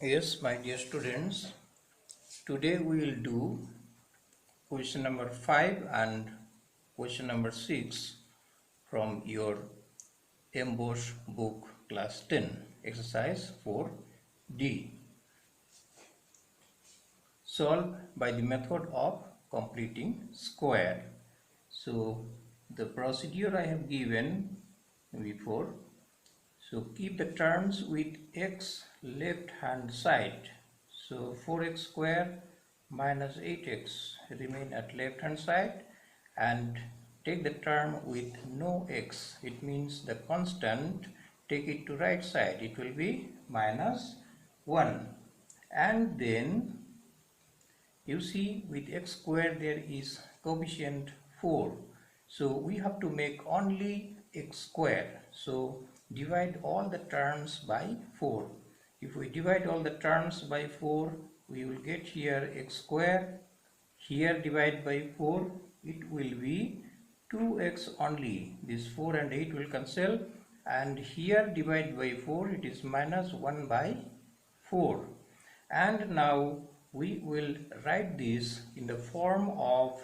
Yes, my dear students, today we will do question number 5 and question number 6 from your Ambosh book class 10 exercise 4D. Solve by the method of completing square. So the procedure I have given before. So keep the terms with x left hand side. So 4x square minus 8x remain at left hand side, and take the term with no x. It means the constant, take it to right side. It will be minus 1. And then you see with x square there is coefficient 4. So we have to make only x square. So divide all the terms by 4. If we divide all the terms by 4, we will get here x square. Here divide by 4, it will be 2x only. This 4 and 8 will cancel. And here divide by 4, it is minus 1 by 4. And now we will write this in the form of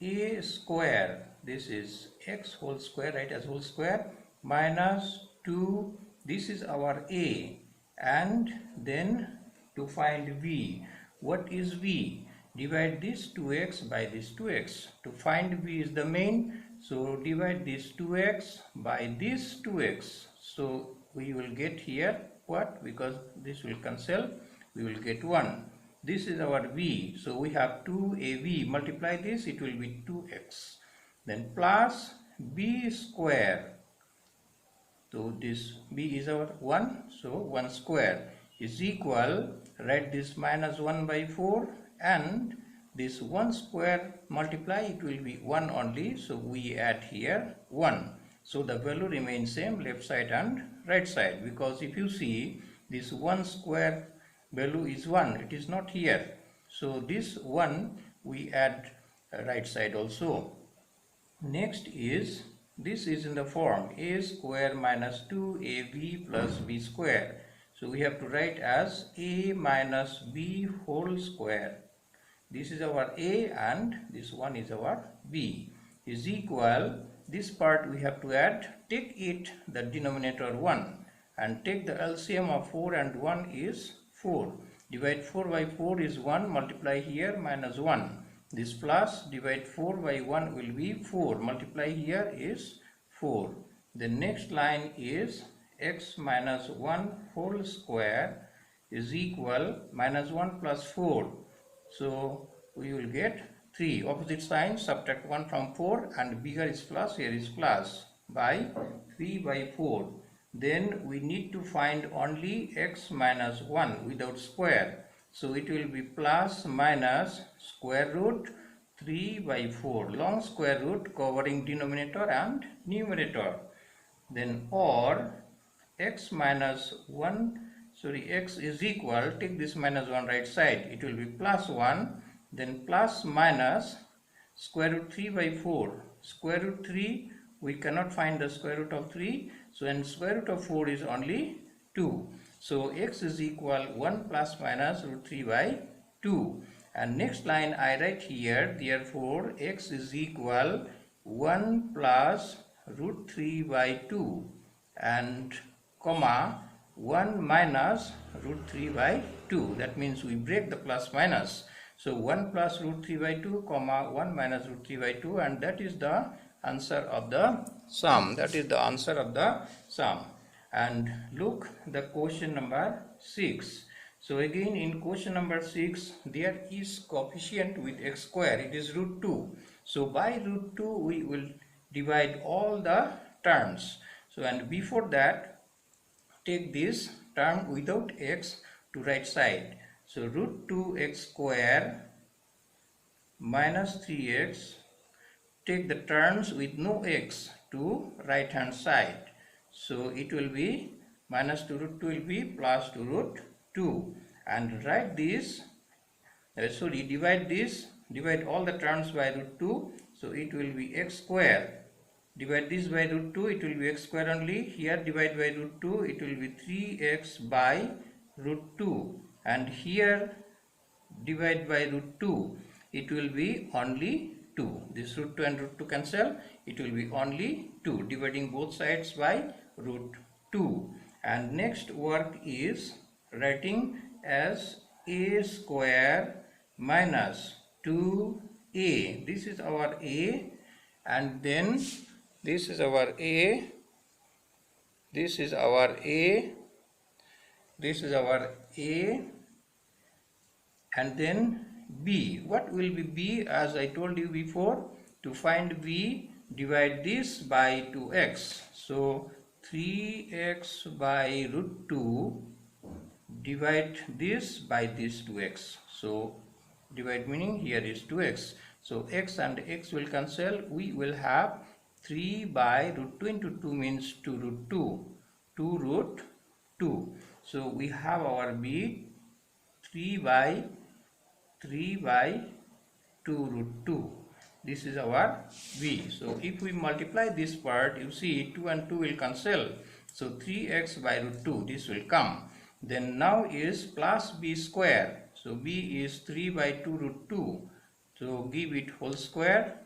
a square. This is x whole square, right, as whole square, minus 2. This is our a. And then to find v. What is v? Divide this 2x by this 2x. To find v is the main. So divide this 2x by this 2x. So we will get here what? Because this will cancel, we will get 1. This is our v. So we have 2ab. Multiply this, it will be 2x. Then plus b square. So this b is our 1. So 1 square is equal, write this minus 1 by 4, and this 1 square multiply, it will be 1 only. So we add here 1. So the value remains same, left side and right side, because if you see this 1 square value is 1, it is not here. So this 1 we add right side also. Next is, this is in the form a square minus 2ab plus b square. So we have to write as a minus b whole square. This is our a and this one is our b, is equal, this part we have to add, take it the denominator 1 and take the LCM of 4 and 1 is 4. Divide 4 by 4 is 1, multiply here minus 1. This plus, divide 4 by 1 will be 4, multiply here is 4. The next line is x minus 1 whole square is equal minus 1 plus 4. So we will get 3. Opposite sign, subtract 1 from 4, and bigger is plus, here is plus, by 3 by 4. Then we need to find only x minus 1 without square. So it will be plus minus square root 3 by 4, long square root covering denominator and numerator. Then or x minus 1, x is equal, take this minus 1 right side, it will be plus 1, then plus minus square root 3 by 4. Square root 3, we cannot find the square root of 3, so and square root of 4 is only 2. So x is equal 1 plus minus root 3 by 2. And next line I write here, therefore x is equal 1 plus root 3 by 2 and comma 1 minus root 3 by 2. That means we break the plus minus. So 1 plus root 3 by 2 comma 1 minus root 3 by 2, and that is the answer of the sum. That is the answer of the sum. And look the question number 6. So again in question number 6 there is coefficient with x square, it is root 2. So by root 2 we will divide all the terms. So and before that take this term without x to right side. So root 2x square minus 3x, take the terms with no x to right hand side. So it will be minus 2 root 2 will be plus 2 root 2, and write this, divide this, divide all the terms by root 2. So it will be x square, divide this by root 2, it will be x square only. Here divide by root 2, it will be 3x by root 2. and here divide by root 2, it will be only 2. This root 2 and root 2 cancel, it will be only 2, dividing both sides by root 2. And next work is writing as a square minus 2a. This is our a, and then this is our a, this is our a, this is our a, and then b. What will be b? As I told you before, to find b, divide this by 2x. So 3x by root 2, divide this by this 2x. So divide meaning here is 2x. So x and x will cancel. We will have 3 by root 2 into 2 means 2 root 2. 2 root 2. So we have our b 3 by 2 root 2. This is our b. So if we multiply this part, you see 2 and 2 will cancel. So 3x by root 2, this will come. Then now is plus b square. So b is 3 by 2 root 2. So give it whole square.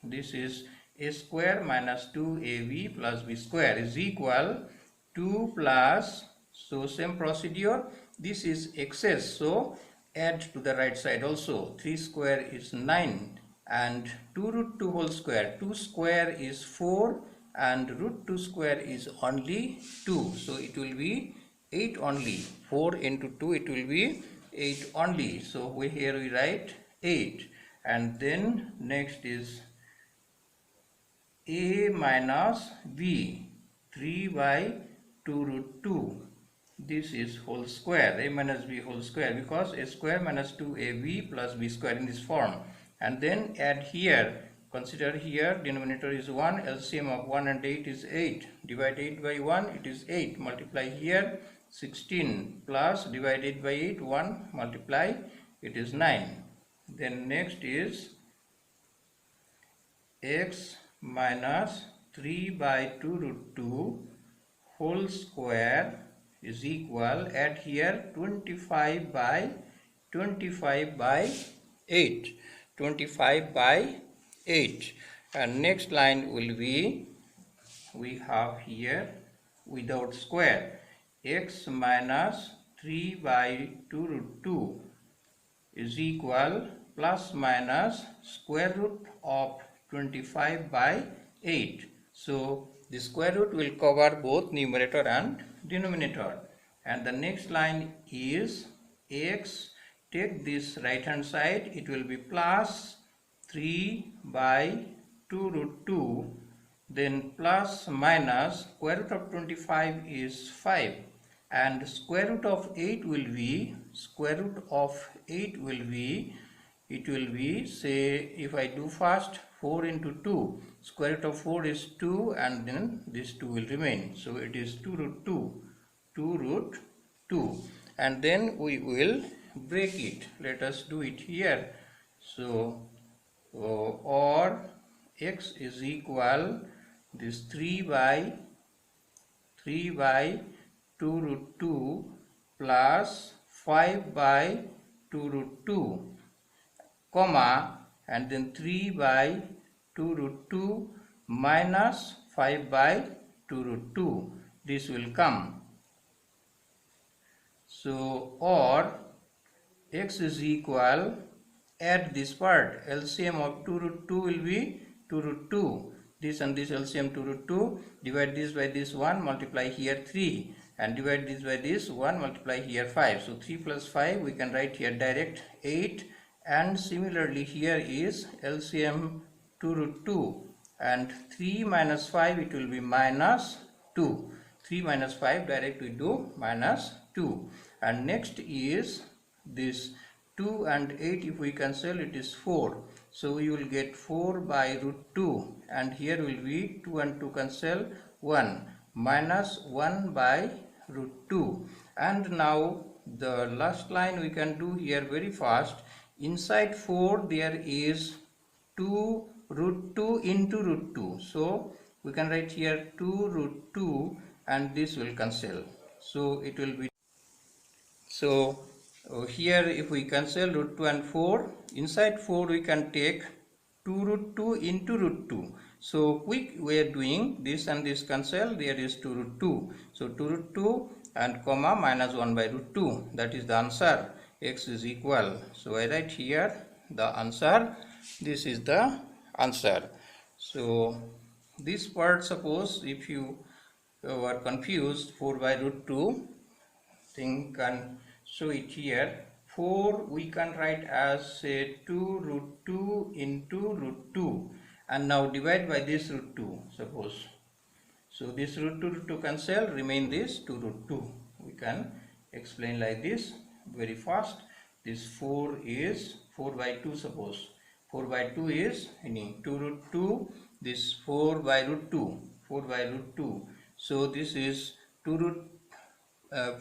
This is a square minus 2ab plus b square is equal 2 plus, so same procedure, this is excess, so add to the right side also. 3 square is 9 and 2 root 2 whole square, 2 square is 4 and root 2 square is only 2, so it will be 8 only. 4 into 2, it will be 8 only. So here we write 8, and then next is a minus b, 3 by 2 root 2. This is whole square, a minus b whole square, because a square minus 2ab plus b square in this form. And then add here, consider here denominator is 1, LCM of 1 and 8 is 8. Divide 8 by 1, it is 8. Multiply here 16 plus divide 8 by 8, 1 multiply, it is 9. Then next is x minus 3 by 2 root 2 whole square is equal, add here 25 by 8, 25 by 8, and next line will be, we have here without square, x minus 3 by 2 root 2 is equal plus minus square root of 25 by 8. So the square root will cover both numerator and denominator. And the next line is x, take this right hand side, it will be plus 3 by 2 root 2, then plus minus square root of 25 is 5, and square root of 8 will be, it will be, say if I do first 4 into 2, square root of 4 is 2, and then this 2 will remain, so it is 2 root 2, and then we will break it. Let us do it here. So or x is equal this 3 by 2 root 2 plus 5 by 2 root 2, comma, and then 3 by 2 root 2 minus 5 by 2 root 2. This will come. So or x is equal, add this part, LCM of 2 root 2 will be 2 root 2. This and this LCM 2 root 2, divide this by this 1, multiply here 3, and divide this by this 1, multiply here 5. So 3 plus 5, we can write here direct 8, and similarly here is LCM 2 root 2, and 3 minus 5, it will be minus 2. 3 minus 5, direct we do minus 2. And next is this 2 and 8, if we cancel, it is 4. So we will get 4 by root 2, and here will be 2 and 2 cancel, 1 minus 1 by root 2. And now the last line we can do here very fast. Inside 4 there is 2 root 2 into root 2. So we can write here 2 root 2, and this will cancel. So it will be, so here if we cancel root 2 and 4, inside 4 we can take 2 root 2 into root 2. So quick we are doing this and this cancel, there is 2 root 2. So 2 root 2 and comma minus 1 by root 2, that is the answer. X is equal. So I write here the answer. This is the answer. So this part, suppose if you were confused, 4 by root 2 thing can show it here. 4 we can write as say 2 root 2 into root 2, and now divide by this root 2, suppose. So this root 2 cancel, remain this 2 root 2. We can explain like this very fast. This 4 is 4 by 2, suppose. 4 by 2 is 2 root 2. This 4 by root 2. 4 by root 2. So this is 2 root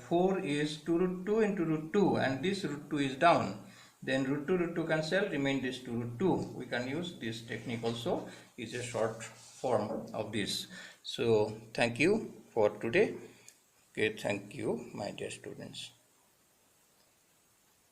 4 is 2 root 2 into root 2, and this root 2 is down. Then root 2 cancel, remain this 2 root 2. We can use this technique also. It's a short form of this. So thank you for today. Okay, thank you my dear students.